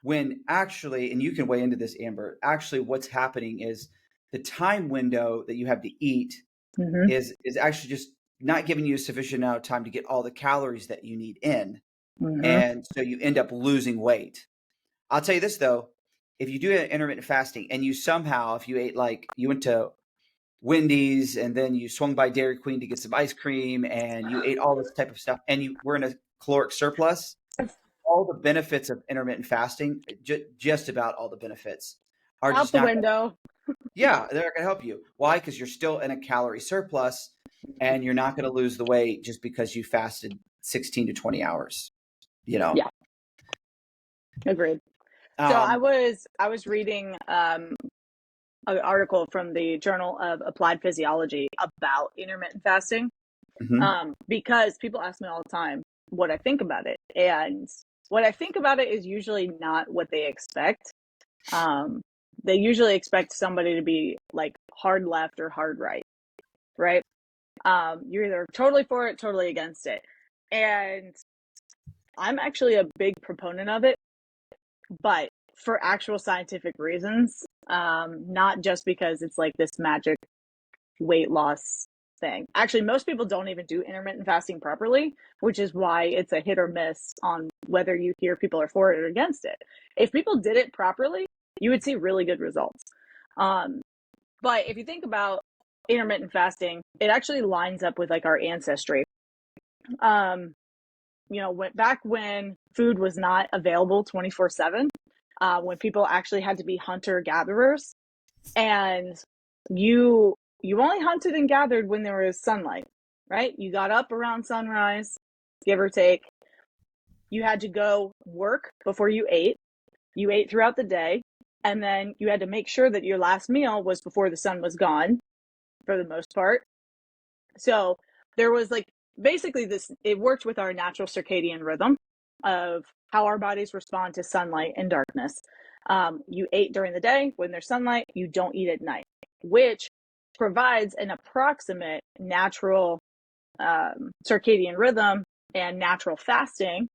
when actually, and you can weigh into this, Amber, actually what's happening is the time window that you have to eat Mm-hmm. is actually just not giving you a sufficient amount of time to get all the calories that you need in. Mm-hmm. And so you end up losing weight. I'll tell you this though, if you do intermittent fasting and you somehow, if you ate like you went to Wendy's and then you swung by Dairy Queen to get some ice cream and you ate all this type of stuff and you were in a caloric surplus, all the benefits of intermittent fasting, just about all the benefits are Out just the not, window. yeah, they're not going to help you. Why? Because you're still in a calorie surplus and you're not going to lose the weight just because you fasted 16 to 20 hours, you know? Yeah. Agreed. So Um, I was reading an article from the Journal of Applied Physiology about intermittent fasting, mhm. because people ask me all the time what I think about it, and what I think about it is usually not what they expect. Um, they usually expect somebody to be like hard left or hard right, right? You're either totally for it, totally against it. And I'm actually a big proponent of it, but for actual scientific reasons, not just because it's like this magic weight loss thing. Actually, most people don't even do intermittent fasting properly, which is why it's a hit or miss on whether you hear people are for it or against it. If people did it properly, you would see really good results. Um, but if you think about intermittent fasting, it actually lines up with like our ancestry. Um, back when food was not available 24/7, when people actually had to be hunter gatherers, and you you only hunted and gathered when there was sunlight, right? You got up around sunrise, give or take. You had to go work before you ate. You ate throughout the day, and then you had to make sure that your last meal was before the sun was gone for the most part. So there was like basically this, it worked with our natural circadian rhythm of how our bodies respond to sunlight and darkness. You ate during the day when there's sunlight, you don't eat at night, which provides an approximate natural circadian rhythm and natural fasting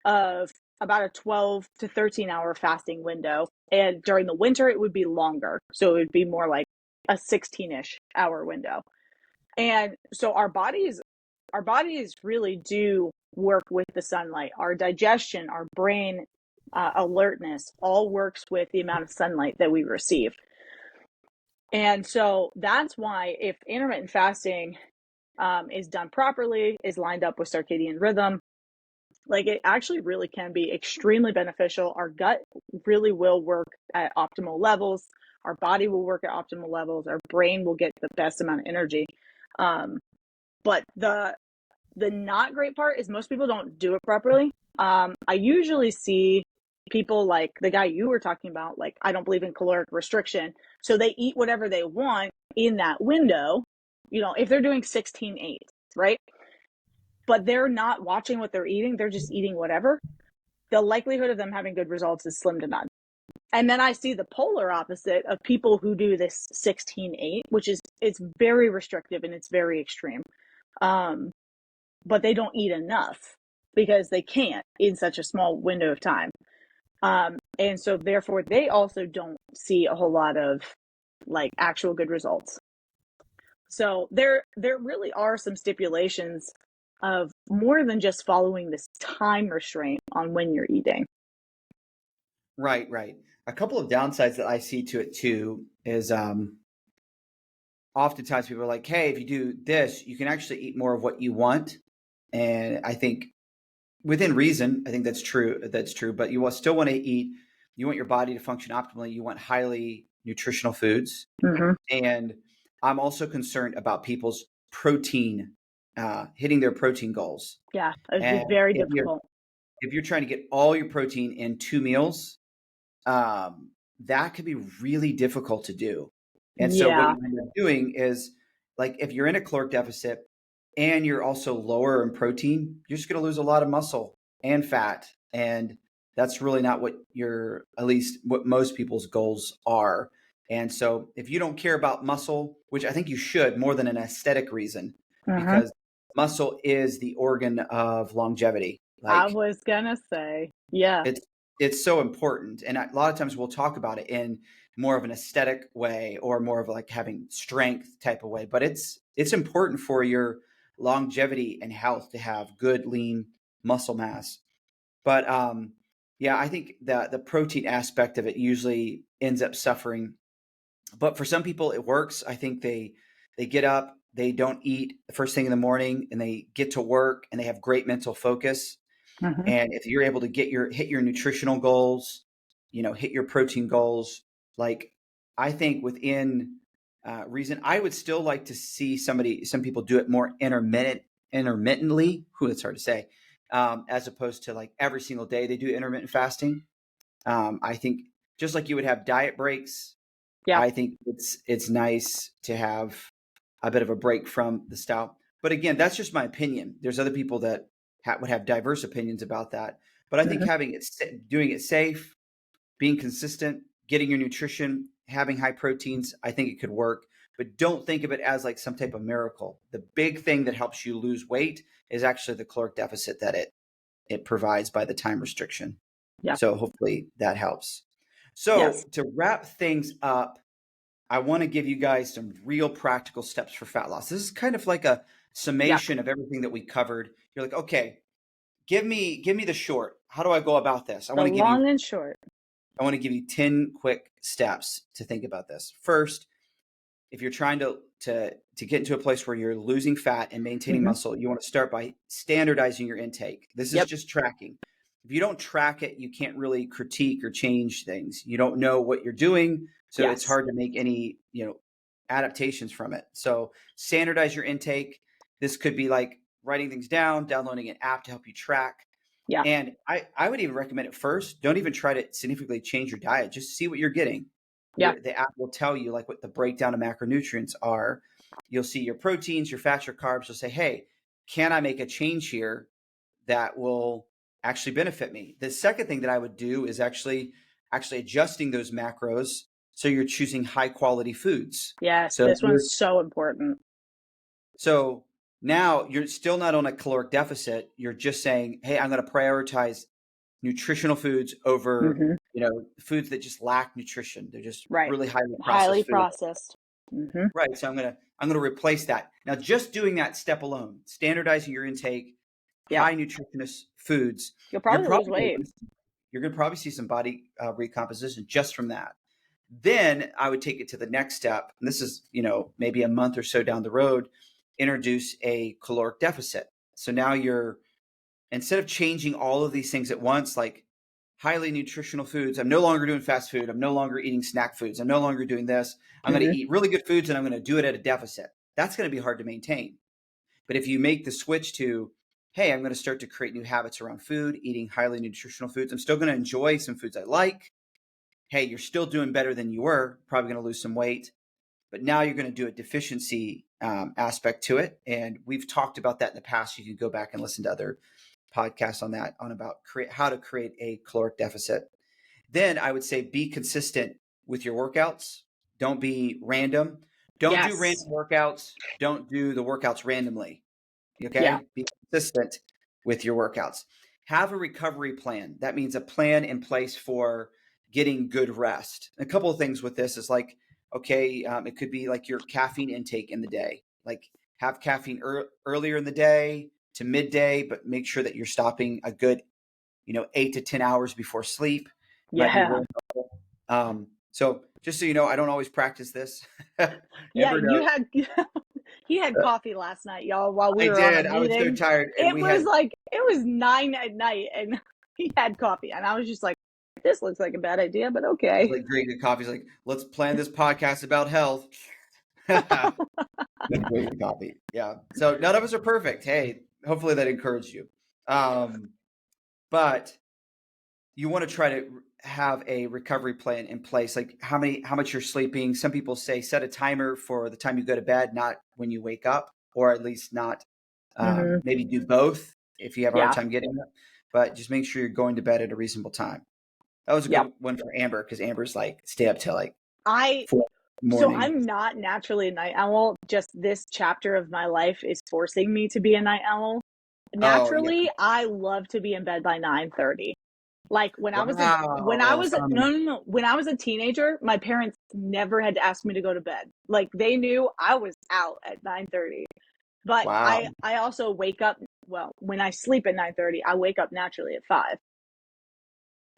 of about a 12 to 13 hour fasting window. And during the winter, it would be longer. So it would be more like a 16-ish hour window. And so our bodies really do work with the sunlight. Our digestion, our brain alertness all works with the amount of sunlight that we receive. And so that's why if intermittent fasting is done properly, is lined up with circadian rhythm, like it actually really can be extremely beneficial. Our gut really will work at optimal levels. Our body will work at optimal levels. Our brain will get the best amount of energy. But the not great part is most people don't do it properly. I usually see people like the guy you were talking about, like, I don't believe in caloric restriction. So they eat whatever they want in that window, if they're doing 16/8, right? But they're not watching what they're eating. They're just eating whatever. The likelihood of them having good results is slim to none. And then I see the polar opposite of people who do this 16/8, which is, it's very restrictive and it's very extreme. But they don't eat enough because they can't in such a small window of time. And so therefore they also don't see a whole lot of like actual good results. So there really are some stipulations of more than just following this time restraint on when you're eating. Right, right. A couple of downsides that I see to it too is oftentimes people are like, hey, if you do this, you can actually eat more of what you want. And I think within reason, I think that's true. That's true. But you will still want to eat, you want your body to function optimally. You want highly nutritional foods. Mm-hmm. And I'm also concerned about people's protein, hitting their protein goals. Yeah, it'd be And very difficult. if you're trying to get all your protein in 2 meals, that could be really difficult to do. And so what Yeah. you end up doing is, like, if you're in a caloric deficit and you're also lower in protein, you're just going to lose a lot of muscle and fat. And that's really not what at least what most people's goals are. And so if you don't care about muscle, which I think you should more than an aesthetic reason, Mm-hmm. because muscle is the organ of longevity. I Like, was gonna say, yeah. it's so important, and a lot of times we'll talk about it in more of an aesthetic way or more of like having strength type of way, but it's important for your longevity and health to have good lean muscle mass. But yeah, I think the protein aspect of it usually ends up suffering, but for some people it works. I think they get up, they don't eat the first thing in the morning, and they get to work and they have great mental focus. Mm-hmm. And if you're able to hit your nutritional goals, hit your protein goals, like, I think within reason, I would still like to see some people do it more intermittently. Who, it's hard to say, as opposed to like every single day they do intermittent fasting. I think just like you would have diet breaks, Yeah. I think it's nice to have a bit of a break from the style. But again, that's just my opinion. There's other people that would have diverse opinions about that. But I think Mm-hmm. doing it safe, being consistent, getting your nutrition, having high proteins, I think it could work. But don't think of it as like some type of miracle. The big thing that helps you lose weight is actually the caloric deficit that it provides by the time restriction. Yeah. So hopefully that helps. So Yes. to wrap things up, I want to give you guys some real practical steps for fat loss. This is kind of like a summation of everything that we covered. You're like, okay, give me the short. How do I go about this? The long and short. I want to give you 10 quick steps to think about this. First, if you're trying to get into a place where you're losing fat and maintaining muscle, you want to start by standardizing your intake. This is just tracking. If you don't track it, you can't really critique or change things. You don't know what you're doing, so it's hard to make any, adaptations from it. So standardize your intake. This could be like writing things down, downloading an app to help you track. Yeah. And I would even recommend it first. Don't even try to significantly change your diet. Just see what you're getting. Yeah. The app will tell you like what the breakdown of macronutrients are. You'll see your proteins, your fats, your carbs. You'll say, hey, can I make a change here that will actually benefit me? The second thing that I would do is actually adjusting those macros so you're choosing high quality foods. Yes, So this one's so important. So now you're still not on a caloric deficit. You're just saying, hey, I'm going to prioritize nutritional foods over, foods that just lack nutrition. They're just really highly processed. Right. So I'm going to replace that. Now, just doing that step alone, standardizing your intake, high nutritionist foods, You'll probably lose weight. You're going to probably see some body recomposition just from that. Then I would take it to the next step. And this is, maybe a month or so down the road, introduce a caloric deficit. So now instead of changing all of these things at once, like highly nutritional foods, I'm no longer doing fast food. I'm no longer eating snack foods. I'm no longer doing this. I'm going to eat really good foods and I'm going to do it at a deficit. That's going to be hard to maintain. But if you make the switch to, hey, I'm going to start to create new habits around food, eating highly nutritional foods. I'm still going to enjoy some foods I like. Hey, you're still doing better than you were, probably going to lose some weight. But now you're going to do a deficiency aspect to it. And we've talked about that in the past. You can go back and listen to other podcasts on that, on about how to create a caloric deficit. Then I would say be consistent with your workouts. Don't be random. Don't do random workouts. Don't do the workouts randomly. Okay? Yeah. Be consistent with your workouts. Have a recovery plan. That means a plan in place for getting good rest. A couple of things with this is like, okay, it could be like your caffeine intake in the day. Like have caffeine earlier in the day to midday, but make sure that you're stopping a good, 8 to 10 hours before sleep. Might be really helpful. So just so you know, I don't always practice this. He had coffee last night, y'all, while we were on a meeting. I was so tired. And it was 9 at night and he had coffee. And I was just like, this looks like a bad idea, but okay. Like drinking coffee. He's like, let's plan this podcast about health. Drinking coffee. Yeah. So none of us are perfect. Hey, hopefully that encouraged you. But you want to try to have a recovery plan in place, like how much you're sleeping. Some people say set a timer for the time you go to bed, not when you wake up, or at least not maybe do both if you have a hard time getting up. But just make sure you're going to bed at a reasonable time. That was a good one for Amber, because Amber's like stay up till like 4 So I'm not naturally a night owl. Just this chapter of my life is forcing me to be a night owl. Naturally, I love to be in bed by 9:30. Like when I was a teenager, my parents never had to ask me to go to bed. Like they knew I was out at 9:30. But I also wake up, when I sleep at 9:30, I wake up naturally at 5.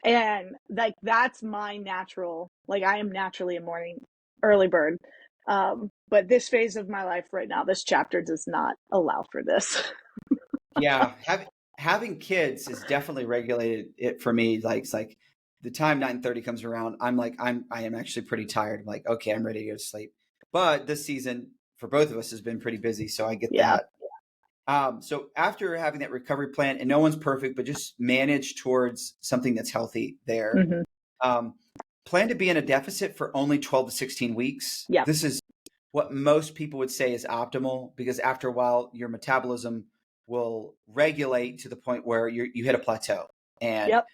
And like that's my natural, like I am naturally a morning early bird. But this phase of my life right now, this chapter does not allow for this. Yeah. Having kids has definitely regulated it for me. Like it's like the time 9:30 comes around, I am actually pretty tired. I'm like, okay, I'm ready to go to sleep. But this season for both of us has been pretty busy. So I get that. So after having that recovery plan, and no one's perfect, but just manage towards something that's healthy there. Plan to be in a deficit for only 12 to 16 weeks. Yeah. This is what most people would say is optimal, because after a while, your metabolism will regulate to the point where you hit a plateau, and you're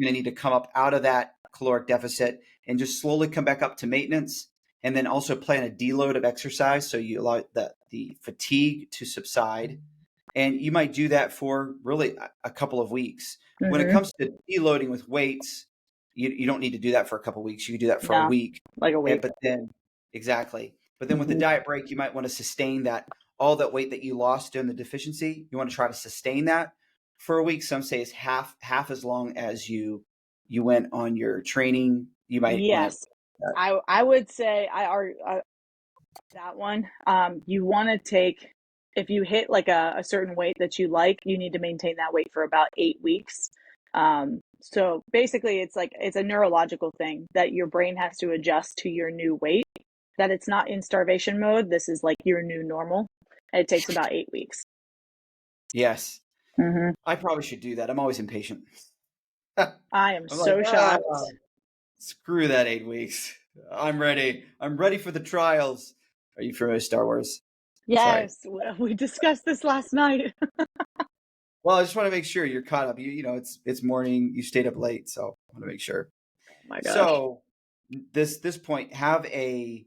going to need to come up out of that caloric deficit and just slowly come back up to maintenance. And then also plan a deload of exercise so you allow the fatigue to subside. And you might do that for really a couple of weeks. When it Mm-hmm. comes to deloading with weights, you don't need to do that for a couple of weeks. You can do that for a No, week. like a week. But then, exactly. But then with the Mm-hmm. diet break, you might want to sustain that, all that weight that you lost during the deficiency. You want to try to sustain that for a week. Some say it's half as long as you went on your training. You might want Yes, I would say that one. You want to take, if you hit like a certain weight that you like, you need to maintain that weight for about 8 weeks. So basically, it's a neurological thing that your brain has to adjust to your new weight. That it's not in starvation mode. This is like your new normal. And it takes about 8 weeks. yes. Mm-hmm. I probably should do that. I'm always impatient. I am I'm like, so shocked. screw that 8 weeks. I'm ready. I'm ready for the trials. Are you familiar with Star Wars? Sorry. Yes, we discussed this last night. Well, I just want to make sure you're caught up. You know, it's morning. You stayed up late, so I want to make sure. Oh my gosh. So this point, have a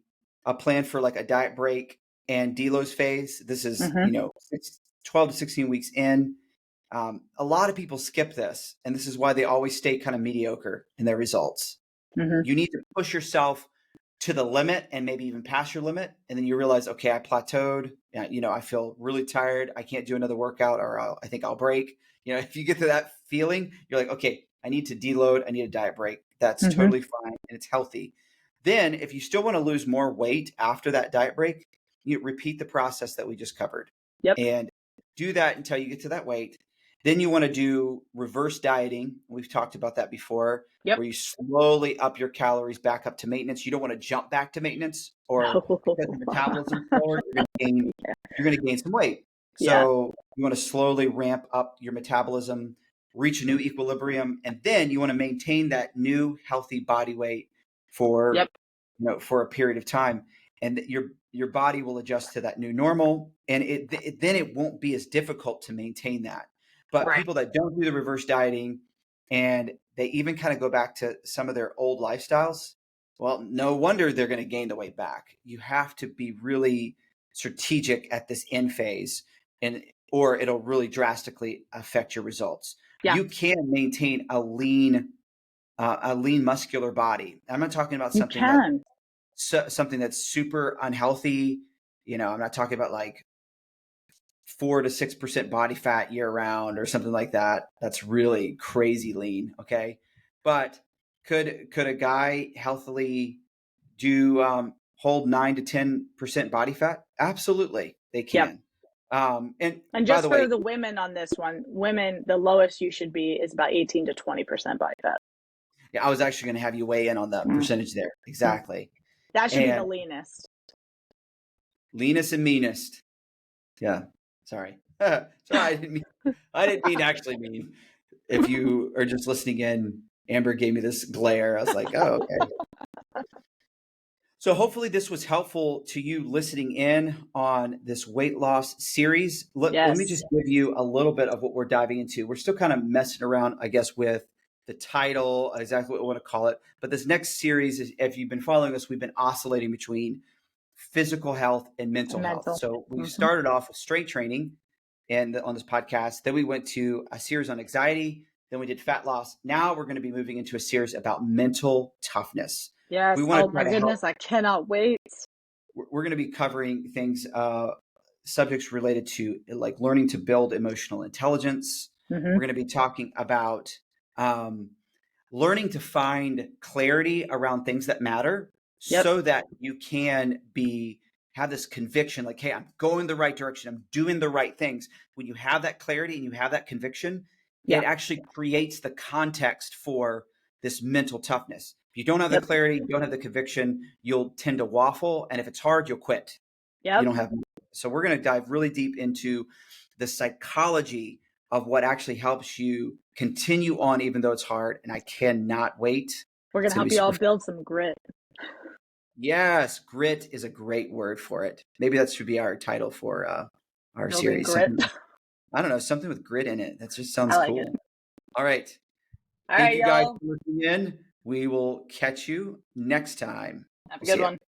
plan for like a diet break and deload phase. This is Mm-hmm. it's 12 to 16 weeks in. A lot of people skip this, and this is why they always stay kind of mediocre in their results. Mm-hmm. You need to push yourself to the limit and maybe even past your limit. And then you realize, okay, I plateaued. I feel really tired. I can't do another workout, or I think I'll break. If you get to that feeling, you're like, okay, I need to deload. I need a diet break. That's Mm-hmm. totally fine. And it's healthy. Then if you still want to lose more weight after that diet break, you repeat the process that we just covered Yep. and do that until you get to that weight. Then you want to do reverse dieting. We've talked about that before, Yep. where you slowly up your calories back up to maintenance. You don't want to jump back to maintenance, or because your metabolism's slower, you're going to gain some weight. Yeah. So you want to slowly ramp up your metabolism, reach a new equilibrium, and then you want to maintain that new healthy body weight for Yep. for a period of time, and your body will adjust to that new normal, and then it won't be as difficult to maintain that. But Right. people that don't do the reverse dieting and they even kind of go back to some of their old lifestyles, well, no wonder they're going to gain the weight back. You have to be really strategic at this end phase, or it'll really drastically affect your results. Yeah. You can maintain a lean muscular body. I'm not talking about You can. something that's super unhealthy. I'm not talking about like 4 to 6% body fat year round or something like that. That's really crazy lean. Okay. But could a guy healthily hold 9 to 10% body fat? Absolutely. They Yep. can. And by just the for way, the women on this one, the lowest you should be is about 18 to 20% body fat. yeah, I was actually going to have you weigh in on the percentage there. Exactly. That should be the And leanest. leanest and meanest. Yeah. Sorry. Sorry, I didn't mean actually mean. If you are just listening in, Amber gave me this glare. I was like, oh, okay. So hopefully this was helpful to you listening in on this weight loss series. Let me Yes. just give you a little bit of what we're diving into. We're still kind of messing around, I guess, with the title, exactly what we want to call it. But this next series, if you've been following us, we've been oscillating between physical health and mental health. So we started off with strength training and on this podcast. Then we went to a series on anxiety. Then we did fat loss. Now we're going to be moving into a series about mental toughness. Yes. We want Oh to try my to goodness. I cannot wait. we're going to be covering things, subjects related to like learning to build emotional intelligence. Mm-hmm. We're going to be talking about learning to find clarity around things that matter, so that you can have this conviction like, hey, I'm going the right direction. I'm doing the right things. When you have that clarity and you have that conviction, it actually creates the context for this mental toughness. If you don't have the clarity, you don't have the conviction, you'll tend to waffle. And if it's hard, you'll quit. You don't have. So we're going to dive really deep into the psychology of what actually helps you continue on, even though it's hard. And I cannot wait. We're going to help you all build some grit. Yes, grit is a great word for it. Maybe that should be our title for our Building series. Grit. I don't know, something with grit in it. That just sounds I like cool. it. All right. All Thank right, you guys y'all. for listening in. We will catch you next time. Have a We'll see good ya. one.